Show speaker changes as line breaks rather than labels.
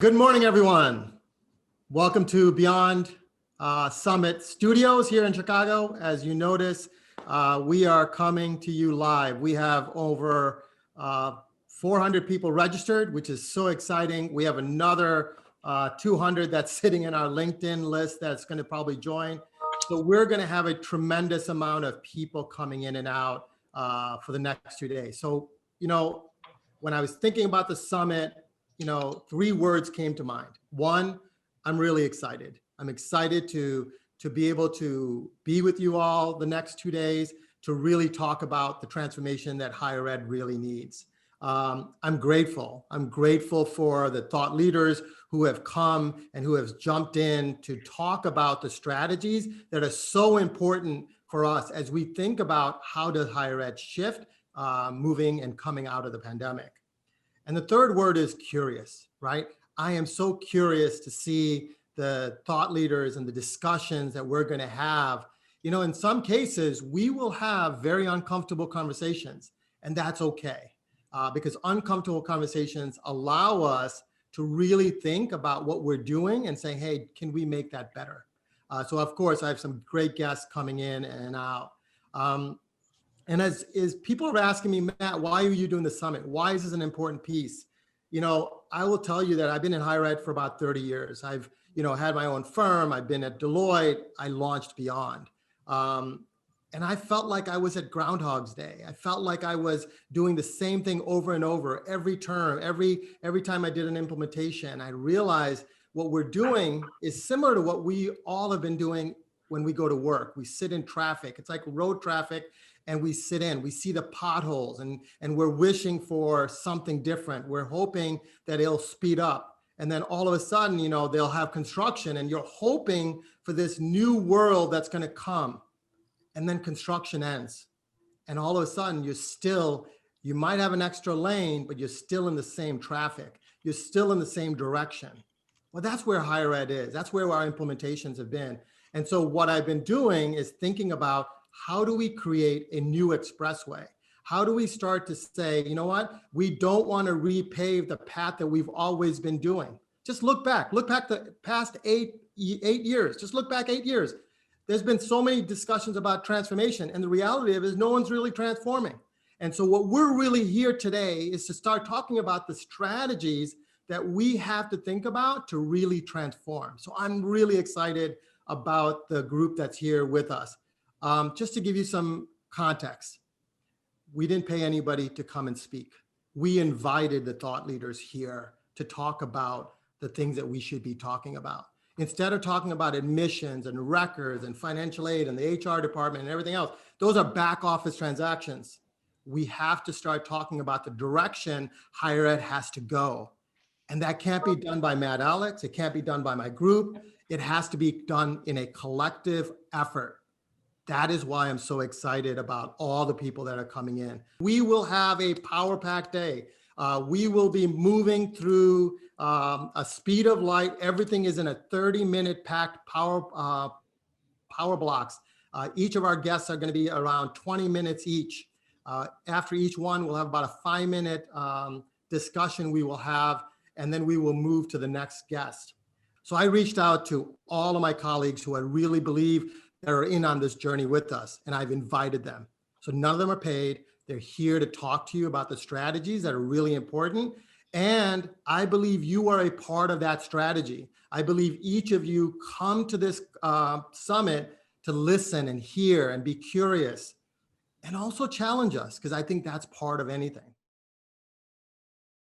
Good morning, everyone. Welcome to Beyond Summit Studios here in Chicago. As you notice, we are coming to you live. We have over 400 people registered, which is so exciting. We have another 200 that's sitting in our LinkedIn list that's going to probably join. So we're going to have a tremendous amount of people coming in and out for the next 2 days. So, when I was thinking about the summit, three words came to mind. One, I'm really excited. I'm excited to be able to be with you all the next 2 days to really talk about the transformation that higher ed really needs. I'm grateful. I'm grateful for the thought leaders who have come and who have jumped in to talk about the strategies that are so important for us as we think about how does higher ed shift moving and coming out of the pandemic. And the third word is curious, right? I am so curious to see the thought leaders and the discussions that we're going to have. In some cases, we will have very uncomfortable conversations, and that's okay. Because uncomfortable conversations allow us to really think about what we're doing and saying, hey, can we make that better? So of course, I have some great guests coming in and out. And as people are asking me, Matt, why are you doing the summit? Why is this an important piece? I will tell you that I've been in higher ed for about 30 years. I've, had my own firm. I've been at Deloitte. I launched Beyond. And I felt like I was at Groundhog's Day. I felt like I was doing the same thing over and over every term, every time I did an implementation. I realized what we're doing is similar to what we all have been doing when we go to work. We sit in traffic. It's like road traffic. And we sit in, we see the potholes and we're wishing for something different. We're hoping that it'll speed up. And then all of a sudden, they'll have construction and you're hoping for this new world that's going to come. And then construction ends. And all of a sudden you might have an extra lane, but you're still in the same traffic. You're still in the same direction. Well, that's where higher ed is. That's where our implementations have been. And so what I've been doing is thinking about how do we create a new expressway? How do we start to say, you know what? We don't want to repave the path that we've always been doing. Just look back the past eight years. Just look back 8 years. There's been so many discussions about transformation, and the reality of it is no one's really transforming. And so what we're really here today is to start talking about the strategies that we have to think about to really transform. So I'm really excited about the group that's here with us. Just to give you some context, we didn't pay anybody to come and speak. We invited the thought leaders here to talk about the things that we should be talking about. Instead of talking about admissions and records and financial aid and the HR department and everything else, those are back office transactions. We have to start talking about the direction higher ed has to go. And that can't be done by Matt Alex. It can't be done by my group. It has to be done in a collective effort. That is why I'm so excited about all the people that are coming in. We will have a power-packed day. We will be moving through a speed of light. Everything is in a 30-minute packed power blocks. Each of our guests are going to be around 20 minutes each. After each one, we'll have about a 5-minute discussion we will have, and then we will move to the next guest. So I reached out to all of my colleagues who I really believe that are in on this journey with us, and I've invited them. So none of them are paid. They're here to talk to you about the strategies that are really important. And I believe you are a part of that strategy. I believe each of you come to this summit to listen and hear and be curious and also challenge us, because I think that's part of anything.